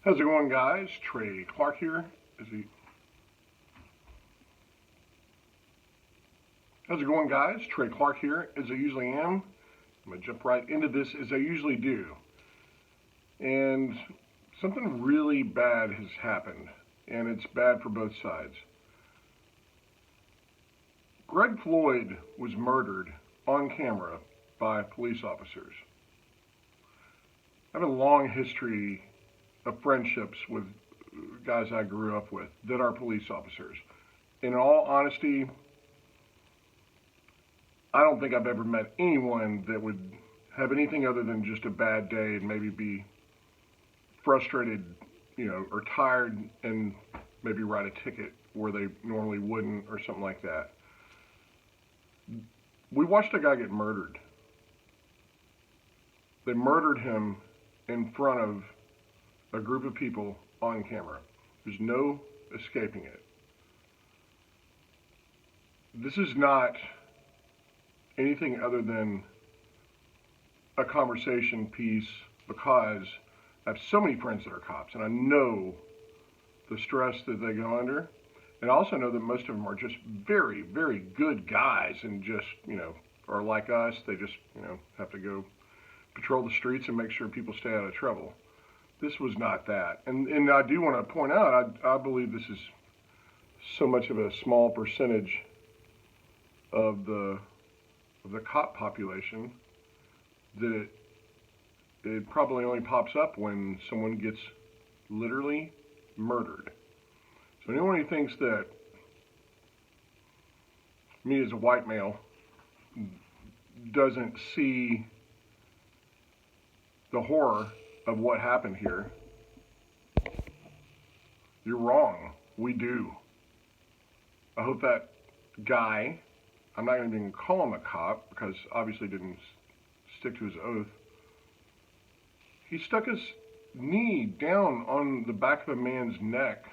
How's it going, guys? Trey Clark here. How's it going, guys? Trey Clark here, as I usually am. I'm gonna jump right into this as I usually do. And something really bad has happened, and it's bad for both sides. Greg Floyd was murdered on camera by police officers. I have a long history of friendships with guys I grew up with that are police officers. In all honesty, I don't think I've ever met anyone that would have anything other than just a bad day and maybe be frustrated, or tired and maybe write a ticket where they normally wouldn't or something like that. We watched a guy get murdered. They murdered him in front of a group of people on camera. There's no escaping it. This is not anything other than a conversation piece because I have so many friends that are cops and I know the stress that they go under. And I also know that most of them are just very, very good guys and just, are like us. They just, have to go patrol the streets and make sure people stay out of trouble. This was not that. And I do want to point out, I believe this is so much of a small percentage of the cop population that it probably only pops up when someone gets literally murdered. So anyone who thinks that me as a white male doesn't see the horror of what happened here, you're wrong. We do. I hope that guy, I'm not even going to call him a cop because obviously didn't stick to his oath. He stuck his knee down on the back of a man's neck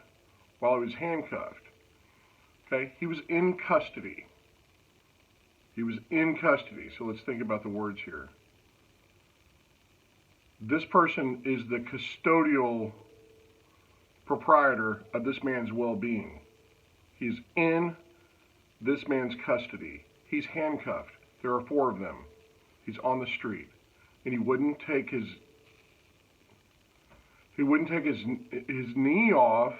while he was handcuffed. Okay? He was in custody. He was in custody. So let's think about the words here. This person is the custodial proprietor of this man's well-being. He's in this man's custody. He's handcuffed. There are 4 of them. He's on the street. And he wouldn't take his knee off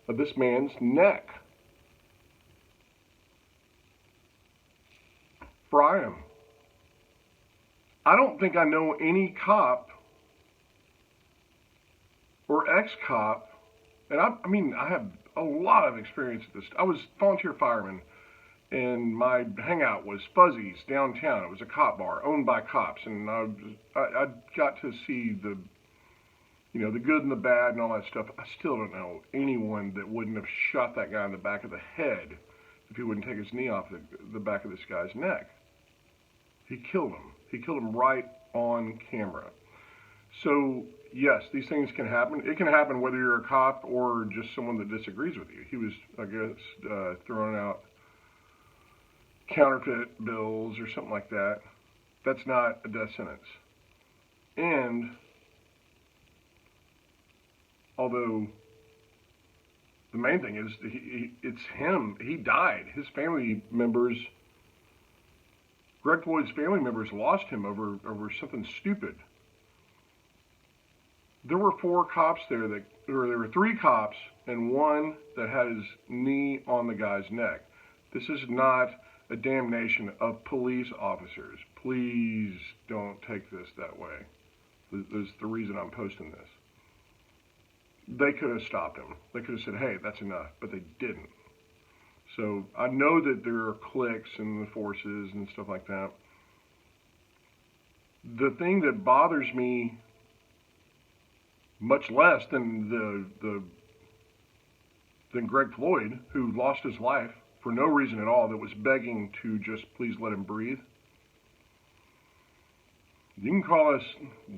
of this man's neck. Fry him. I don't think I know any cop or ex-cop, and I have a lot of experience with this. I was volunteer fireman, and my hangout was Fuzzy's downtown. It was a cop bar owned by cops, and I got to see the good and the bad and all that stuff. I still don't know anyone that wouldn't have shot that guy in the back of the head if he wouldn't take his knee off the back of this guy's neck. He killed him. He killed him right on camera. So, yes, these things can happen. It can happen whether you're a cop or just someone that disagrees with you. He was, I guess, throwing out counterfeit bills or something like that. That's not a death sentence. And although the main thing is it's him. He died. His family members, Greg Floyd's family members, lost him over something stupid. There were 4 cops there there were 3 cops and 1 that had his knee on the guy's neck. This is not a damnation of police officers. Please don't take this that way. That's the reason I'm posting this. They could have stopped him. They could have said, hey, that's enough, but they didn't. So I know that there are cliques and the forces and stuff like that. The thing that bothers me much less than than Greg Floyd, who lost his life for no reason at all, that was begging to just please let him breathe. You can call us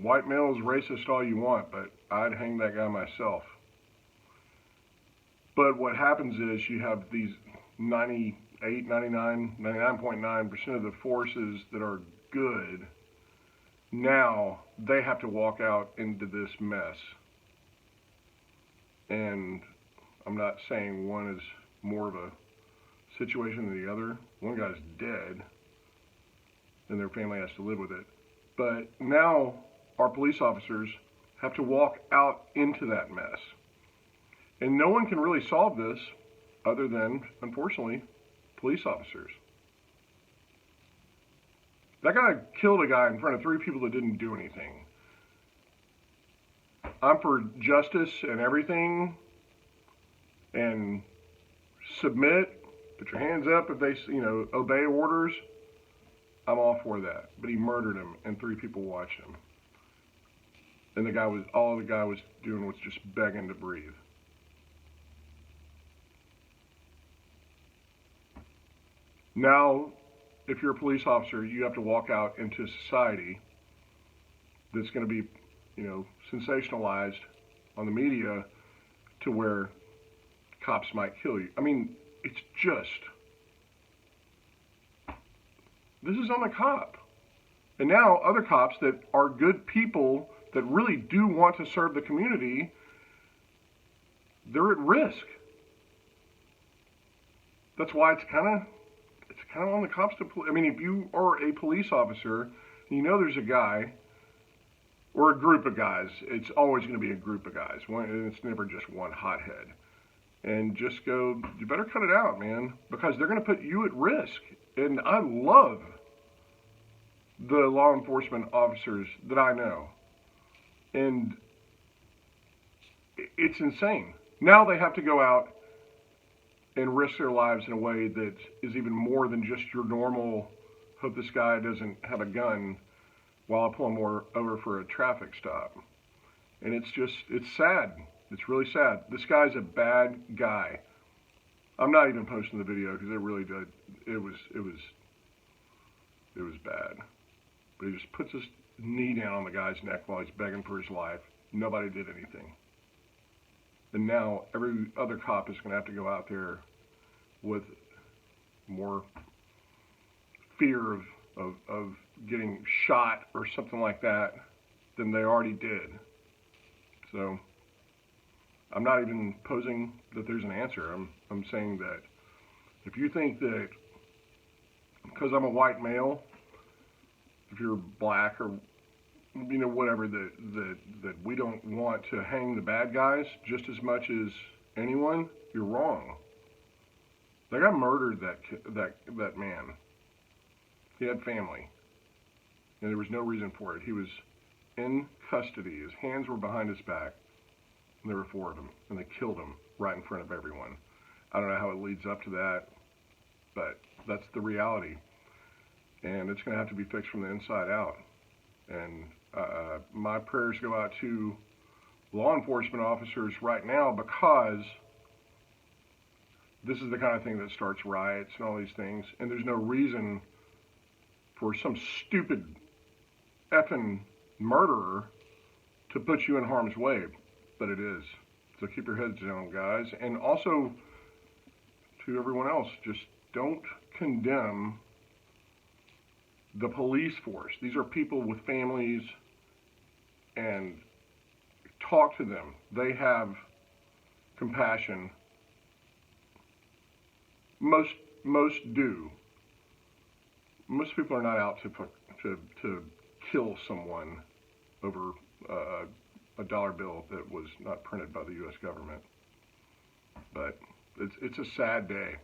white males racist all you want, but I'd hang that guy myself. But what happens is you have these 98, 99, 99.9% of the forces that are good. Now they have to walk out into this mess. And I'm not saying one is more of a situation than the other. One guy's dead, and their family has to live with it. But now our police officers have to walk out into that mess. And no one can really solve this other than, unfortunately, police officers. That guy killed a guy in front of 3 people that didn't do anything. I'm for justice and everything, and submit, put your hands up if they, obey orders. I'm all for that. But he murdered him, and 3 people watched him. And all the guy was doing was just begging to breathe. Now, if you're a police officer, you have to walk out into society that's going to be, sensationalized on the media to where cops might kill you. I mean, it's just, this is on the cop. And now other cops that are good people that really do want to serve the community, they're at risk. That's why it's kind of on the cops to, if you are a police officer, there's a guy or a group of guys, it's always going to be a group of guys. It's never just one hothead. And just go, you better cut it out, man, because they're going to put you at risk. And I love the law enforcement officers that I know. And it's insane. Now they have to go out and risk their lives in a way that is even more than just your normal, hope this guy doesn't have a gun while I pull him over for a traffic stop. And it's sad. It's really sad. This guy's a bad guy. I'm not even posting the video because it really did. It was bad. But he just puts his knee down on the guy's neck while he's begging for his life. Nobody did anything. And now every other cop is going to have to go out there with more fear of getting shot or something like that than they already did. So I'm not even posing that there's an answer. I'm saying that if you think that because I'm a white male, if you're black or whatever, that we don't want to hang the bad guys just as much as anyone, you're wrong. That guy murdered that man. He had family, and there was no reason for it. He was in custody. His hands were behind his back, and there were 4 of them, and they killed him right in front of everyone. I don't know how it leads up to that, but that's the reality, and it's going to have to be fixed from the inside out. And my prayers go out to law enforcement officers right now, because this is the kind of thing that starts riots and all these things, and there's no reason for some stupid effing murderer to put you in harm's way, but it is. So keep your heads down, guys. And also, to everyone else, just don't condemn the police force. These are people with families, and talk to them. They have compassion. Most do. Most people are not out to kill someone over a dollar bill that was not printed by the U.S. government. But it's a sad day.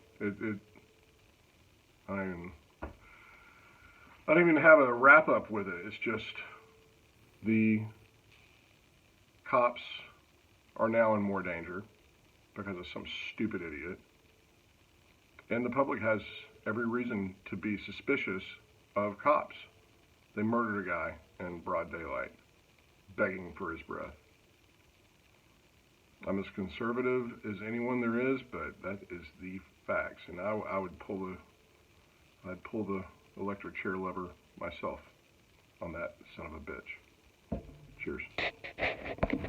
I don't even have a wrap up with it. It's just the cops are now in more danger because of some stupid idiot. And the public has every reason to be suspicious of cops. They murdered a guy in broad daylight, begging for his breath. I'm as conservative as anyone there is, but that is the facts. And I would pull the electric chair lever myself on that son of a bitch. Cheers.